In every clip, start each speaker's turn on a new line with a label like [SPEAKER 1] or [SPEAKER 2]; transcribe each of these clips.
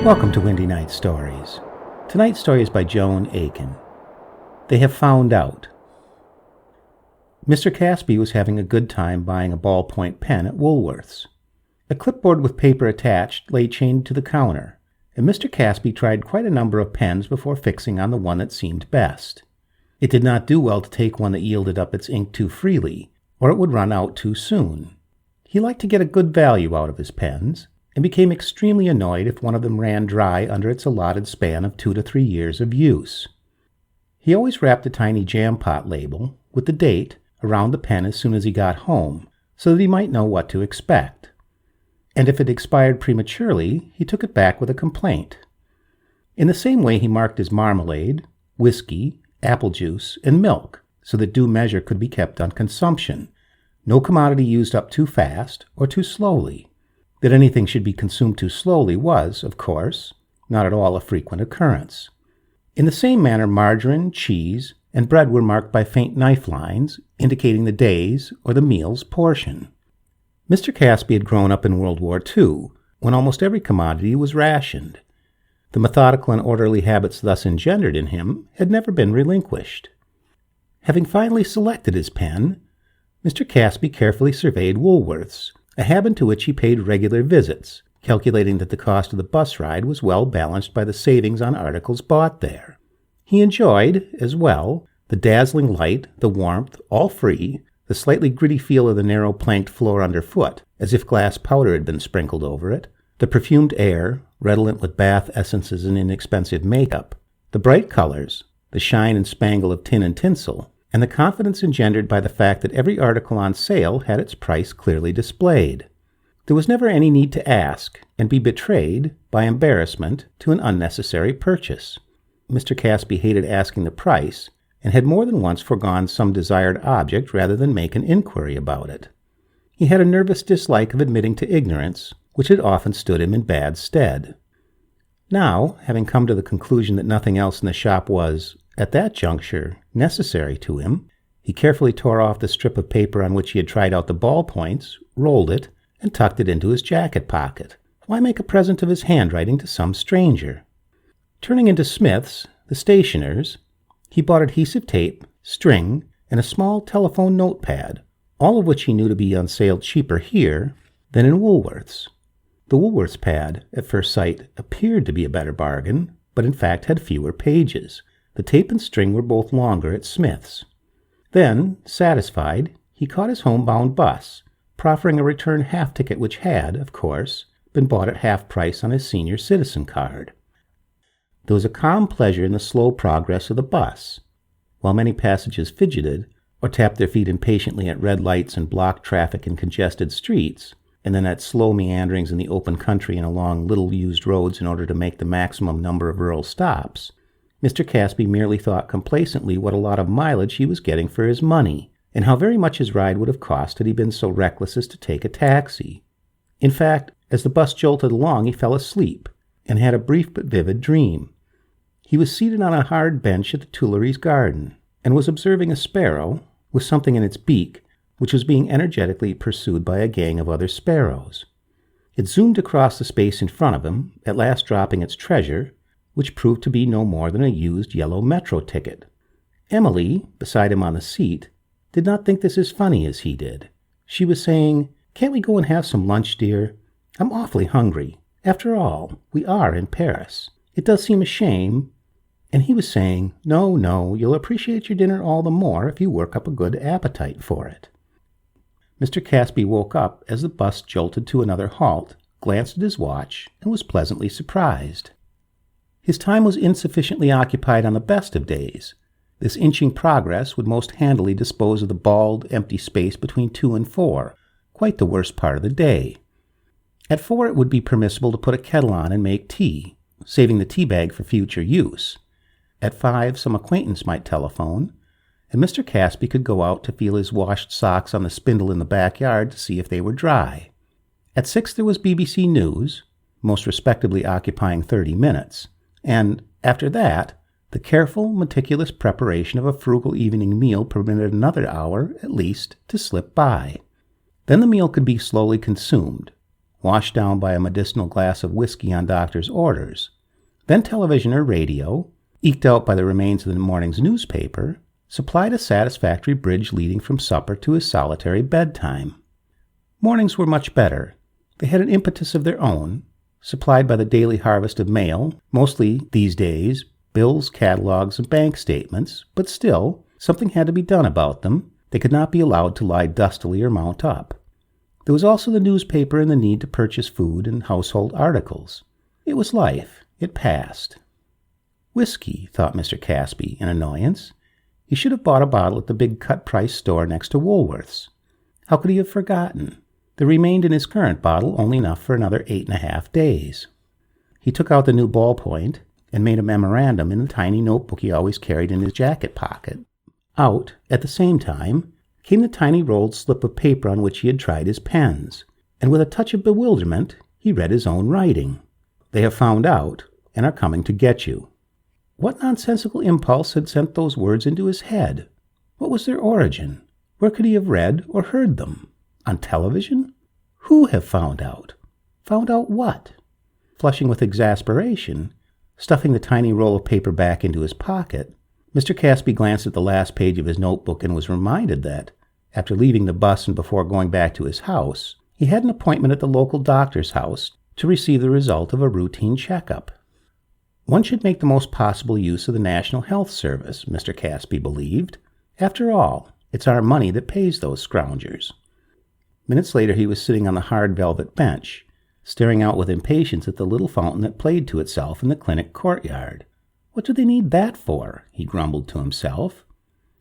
[SPEAKER 1] Welcome to Windy Night Stories. Tonight's story is by Joan Aiken. They have found out. Mr. Caspy was having a good time buying a ballpoint pen at Woolworth's. A clipboard with paper attached lay chained to the counter, and Mr. Caspy tried quite a number of pens before fixing on the one that seemed best. It did not do well to take one that yielded up its ink too freely, or it would run out too soon. He liked to get a good value out of his pens, and became extremely annoyed if one of them ran dry under its allotted span of 2 to 3 years of use. He always wrapped a tiny jam pot label, with the date, around the pen as soon as he got home, so that he might know what to expect. And if it expired prematurely, he took it back with a complaint. In the same way he marked his marmalade, whiskey, apple juice, and milk, so that due measure could be kept on consumption. No commodity used up too fast or too slowly. That anything should be consumed too slowly was, of course, not at all a frequent occurrence. In the same manner margarine, cheese, and bread were marked by faint knife lines, indicating the day's or the meal's portion. Mr. Caspy had grown up in World War II, when almost every commodity was rationed. The methodical and orderly habits thus engendered in him had never been relinquished. Having finally selected his pen, Mr. Caspy carefully surveyed Woolworth's, a habit to which he paid regular visits, calculating that the cost of the bus ride was well balanced by the savings on articles bought there. He enjoyed, as well, the dazzling light, the warmth, all free, the slightly gritty feel of the narrow planked floor underfoot, as if glass powder had been sprinkled over it, the perfumed air, redolent with bath essences and inexpensive makeup, the bright colors, the shine and spangle of tin and tinsel, and the confidence engendered by the fact that every article on sale had its price clearly displayed. There was never any need to ask and be betrayed by embarrassment to an unnecessary purchase. Mr. Caspy hated asking the price, and had more than once foregone some desired object rather than make an inquiry about it. He had a nervous dislike of admitting to ignorance, which had often stood him in bad stead. Now, having come to the conclusion that nothing else in the shop was, at that juncture, necessary to him, he carefully tore off the strip of paper on which he had tried out the ballpoints, rolled it, and tucked it into his jacket pocket. Why make a present of his handwriting to some stranger? Turning into Smith's, the stationer's, he bought adhesive tape, string, and a small telephone notepad, all of which he knew to be on sale cheaper here than in Woolworth's. The Woolworth's pad, at first sight, appeared to be a better bargain, but in fact had fewer pages. The tape and string were both longer at Smith's. Then, satisfied, he caught his homebound bus, proffering a return half-ticket which had, of course, been bought at half price on his senior citizen card. There was a calm pleasure in the slow progress of the bus. While many passengers fidgeted, or tapped their feet impatiently at red lights and blocked traffic in congested streets, and then at slow meanderings in the open country and along little-used roads in order to make the maximum number of rural stops, Mr. Caspy merely thought complacently what a lot of mileage he was getting for his money, and how very much his ride would have cost had he been so reckless as to take a taxi. In fact, as the bus jolted along, he fell asleep, and had a brief but vivid dream. He was seated on a hard bench at the Tuileries garden, and was observing a sparrow, with something in its beak, which was being energetically pursued by a gang of other sparrows. It zoomed across the space in front of him, at last dropping its treasure, which proved to be no more than a used yellow metro ticket. Emily, beside him on the seat, did not think this as funny as he did. She was saying, "Can't we go and have some lunch, dear? I'm awfully hungry. After all, we are in Paris. It does seem a shame." And he was saying, No, you'll appreciate your dinner all the more if you work up a good appetite for it." Mr. Caspy woke up as the bus jolted to another halt, glanced at his watch, and was pleasantly surprised. His time was insufficiently occupied on the best of days. This inching progress would most handily dispose of the bald, empty space between 2 and 4, quite the worst part of the day. At 4 it would be permissible to put a kettle on and make tea, saving the tea bag for future use. At 5 some acquaintance might telephone, and Mr. Caspy could go out to feel his washed socks on the spindle in the backyard to see if they were dry. At 6 there was BBC News, most respectably occupying 30 minutes, and, after that, the careful, meticulous preparation of a frugal evening meal permitted another hour, at least, to slip by. Then the meal could be slowly consumed, washed down by a medicinal glass of whiskey on doctor's orders, then television or radio, eked out by the remains of the morning's newspaper, supplied a satisfactory bridge leading from supper to his solitary bedtime. Mornings were much better. They had an impetus of their own, supplied by the daily harvest of mail, mostly, these days, bills, catalogs, and bank statements, but still, something had to be done about them. They could not be allowed to lie dustily or mount up. There was also the newspaper and the need to purchase food and household articles. It was life. It passed. Whiskey, thought Mr. Caspy in annoyance. He should have bought a bottle at the big cut-price store next to Woolworth's. How could he have forgotten? There remained in his current bottle only enough for another 8.5 days. He took out the new ballpoint and made a memorandum in the tiny notebook he always carried in his jacket pocket. Out, at the same time, came the tiny rolled slip of paper on which he had tried his pens, and with a touch of bewilderment, he read his own writing. They have found out, and are coming to get you. What nonsensical impulse had sent those words into his head? What was their origin? Where could he have read or heard them? On television? Who have found out? Found out what? Flushing with exasperation, stuffing the tiny roll of paper back into his pocket, Mr. Caspy glanced at the last page of his notebook and was reminded that, after leaving the bus and before going back to his house, he had an appointment at the local doctor's house to receive the result of a routine checkup. One should make the most possible use of the National Health Service, Mr. Caspy believed. After all, it's our money that pays those scroungers. Minutes later he was sitting on the hard velvet bench, staring out with impatience at the little fountain that played to itself in the clinic courtyard. What do they need that for? He grumbled to himself.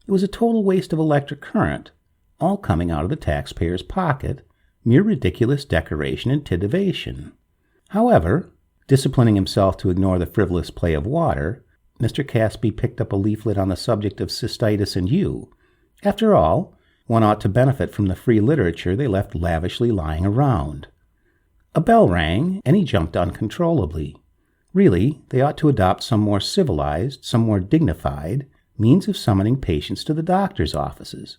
[SPEAKER 1] It was a total waste of electric current, all coming out of the taxpayer's pocket, mere ridiculous decoration and titivation. However, disciplining himself to ignore the frivolous play of water, Mr. Caspy picked up a leaflet on the subject of cystitis and you. After all, one ought to benefit from the free literature they left lavishly lying around. A bell rang, and he jumped uncontrollably. Really, they ought to adopt some more civilized, some more dignified means of summoning patients to the doctor's offices.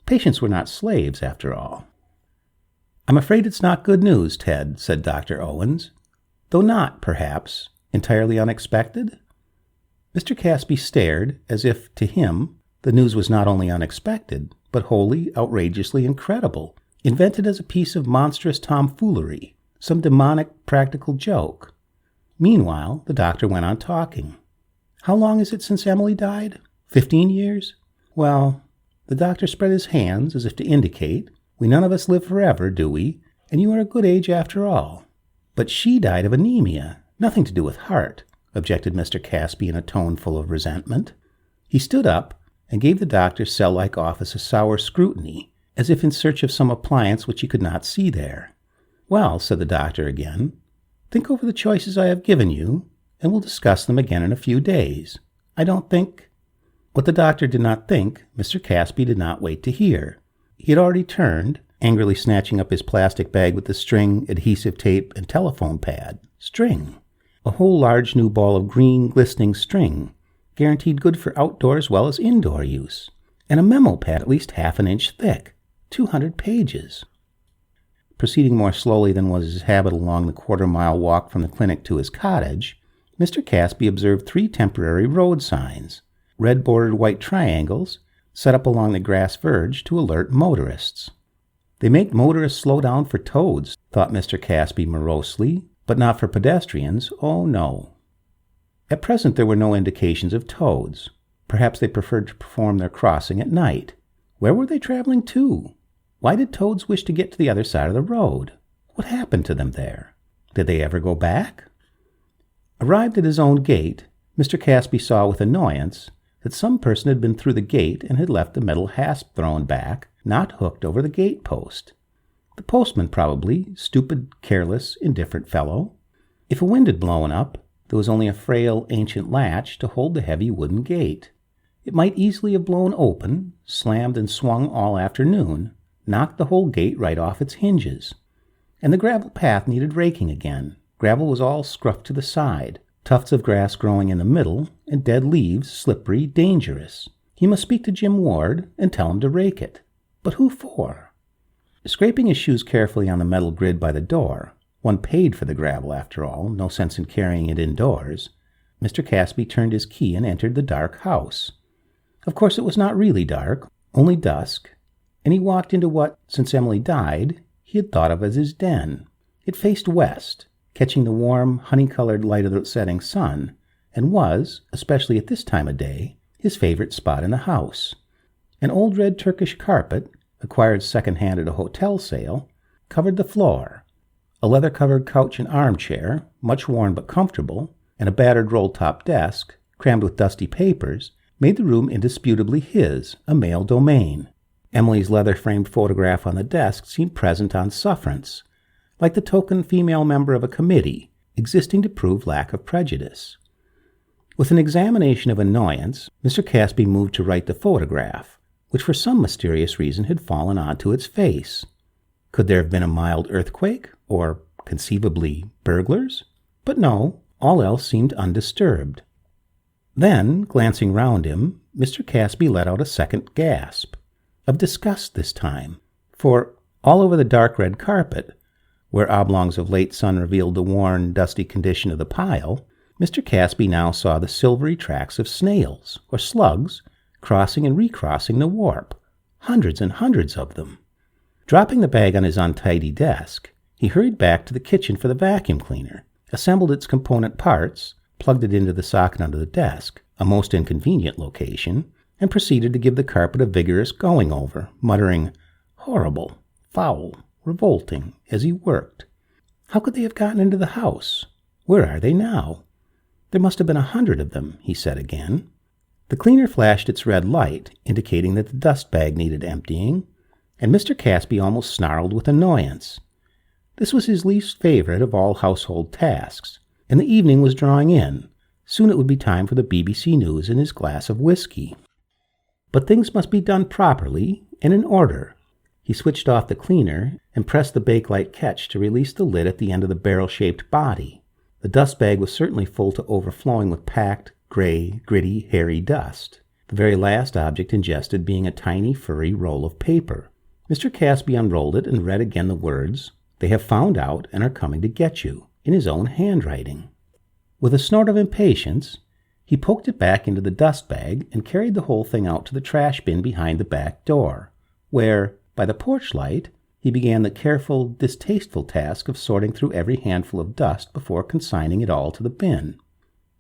[SPEAKER 1] Patients were not slaves, after all. "I'm afraid it's not good news, Ted," said Dr. Owens, "though not, perhaps, entirely unexpected?" Mr. Caspy stared, as if, to him, the news was not only unexpected, but wholly, outrageously incredible, invented as a piece of monstrous tomfoolery, some demonic practical joke. Meanwhile, the doctor went on talking. "How long is it since Emily died? 15 years? Well," the doctor spread his hands as if to indicate, "we none of us live forever, do we? And you are a good age after all." "But she died of anemia, nothing to do with heart," objected Mr. Caspy in a tone full of resentment. He stood up and gave the doctor's cell-like office a sour scrutiny, as if in search of some appliance which he could not see there. "Well," said the doctor again, "think over the choices I have given you, and we'll discuss them again in a few days. I don't think—" What the doctor did not think, Mr. Caspy did not wait to hear. He had already turned, angrily snatching up his plastic bag with the string, adhesive tape, and telephone pad. String. A whole large new ball of green, glistening string, guaranteed good for outdoor as well as indoor use. And a memo pad at least half an inch thick. 200 pages. Proceeding more slowly than was his habit along the quarter-mile walk from the clinic to his cottage, Mr. Caspy observed 3 temporary road signs, red-bordered white triangles, set up along the grass verge to alert motorists. They make motorists slow down for toads, thought Mr. Caspy morosely, but not for pedestrians, oh no. At present there were no indications of toads. Perhaps they preferred to perform their crossing at night. Where were they traveling to? Why did toads wish to get to the other side of the road? What happened to them there? Did they ever go back? Arrived at his own gate, Mr. Caspy saw with annoyance that some person had been through the gate and had left the metal hasp thrown back, not hooked over the gate post. The postman probably, stupid, careless, indifferent fellow. If a wind had blown up, there was only a frail, ancient latch to hold the heavy wooden gate. It might easily have blown open, slammed and swung all afternoon, knocked the whole gate right off its hinges. And the gravel path needed raking again. Gravel was all scruffed to the side, tufts of grass growing in the middle, and dead leaves, slippery, dangerous. He must speak to Jim Ward and tell him to rake it. But who for? Scraping his shoes carefully on the metal grid by the door, one paid for the gravel after all, no sense in carrying it indoors, Mr. Caspy turned his key and entered the dark house. Of course it was not really dark, only dusk, and he walked into what, since Emily died, he had thought of as his den. It faced west, catching the warm, honey-colored light of the setting sun, and was, especially at this time of day, his favorite spot in the house. An old red Turkish carpet, acquired second-hand at a hotel sale, covered the floor. A leather-covered couch and armchair, much worn but comfortable, and a battered roll-top desk, crammed with dusty papers, made the room indisputably his, a male domain. Emily's leather-framed photograph on the desk seemed present on sufferance, like the token female member of a committee, existing to prove lack of prejudice. With an examination of annoyance, Mr. Caspy moved to right the photograph, which for some mysterious reason had fallen onto its face. Could there have been a mild earthquake, or, conceivably, burglars? But no, all else seemed undisturbed. Then, glancing round him, Mr. Caspy let out a second gasp, of disgust this time, for all over the dark red carpet, where oblongs of late sun revealed the worn, dusty condition of the pile, Mr. Caspy now saw the silvery tracks of snails, or slugs, crossing and recrossing the warp, hundreds and hundreds of them. Dropping the bag on his untidy desk, he hurried back to the kitchen for the vacuum cleaner, assembled its component parts, plugged it into the socket under the desk, a most inconvenient location, and proceeded to give the carpet a vigorous going-over, muttering, "Horrible, foul, revolting," as he worked. How could they have gotten into the house? Where are they now? There must have been 100 of them, he said again. The cleaner flashed its red light, indicating that the dust bag needed emptying, and Mr. Caspy almost snarled with annoyance. This was his least favorite of all household tasks, and the evening was drawing in. Soon it would be time for the BBC News and his glass of whiskey. But things must be done properly and in order. He switched off the cleaner and pressed the Bakelite catch to release the lid at the end of the barrel-shaped body. The dust bag was certainly full to overflowing with packed, gray, gritty, hairy dust, the very last object ingested being a tiny, furry roll of paper. Mr. Caspy unrolled it and read again the words, "They have found out and are coming to get you," in his own handwriting. With a snort of impatience, he poked it back into the dust bag and carried the whole thing out to the trash bin behind the back door, where, by the porch light, he began the careful, distasteful task of sorting through every handful of dust before consigning it all to the bin.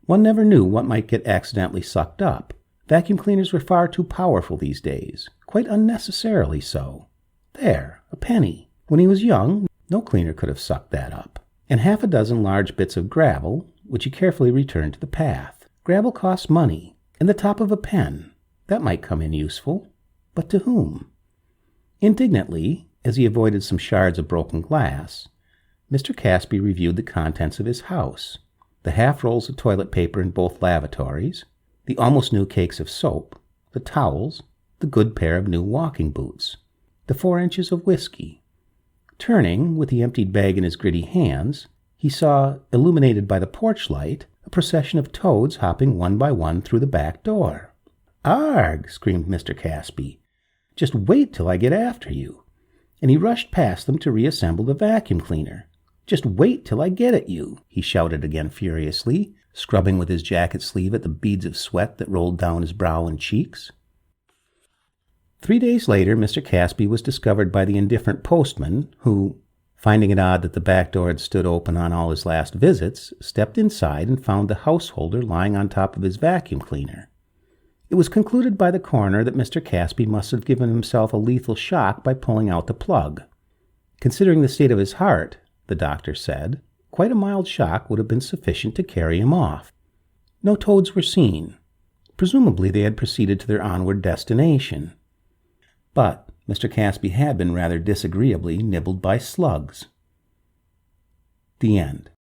[SPEAKER 1] One never knew what might get accidentally sucked up. Vacuum cleaners were far too powerful these days, quite unnecessarily so. There, a penny. When he was young, no cleaner could have sucked that up. And 6 large bits of gravel, which he carefully returned to the path. Gravel costs money, and the top of a pen. That might come in useful. But to whom? Indignantly, as he avoided some shards of broken glass, Mr. Caspy reviewed the contents of his house, the half rolls of toilet paper in both lavatories, the almost new cakes of soap, the towels, the good pair of new walking boots, the 4 inches of whiskey. Turning, with the emptied bag in his gritty hands, he saw, illuminated by the porch light, a procession of toads hopping one by one through the back door. "Arg!" screamed Mr. Caspy. "Just wait till I get after you." And he rushed past them to reassemble the vacuum cleaner. "Just wait till I get at you," he shouted again furiously, scrubbing with his jacket sleeve at the beads of sweat that rolled down his brow and cheeks. 3 days later, Mr. Caspy was discovered by the indifferent postman, who, finding it odd that the back door had stood open on all his last visits, stepped inside and found the householder lying on top of his vacuum cleaner. It was concluded by the coroner that Mr. Caspy must have given himself a lethal shock by pulling out the plug. Considering the state of his heart, the doctor said, quite a mild shock would have been sufficient to carry him off. No toads were seen. Presumably they had proceeded to their onward destination. But Mr. Caspy had been rather disagreeably nibbled by slugs. The end.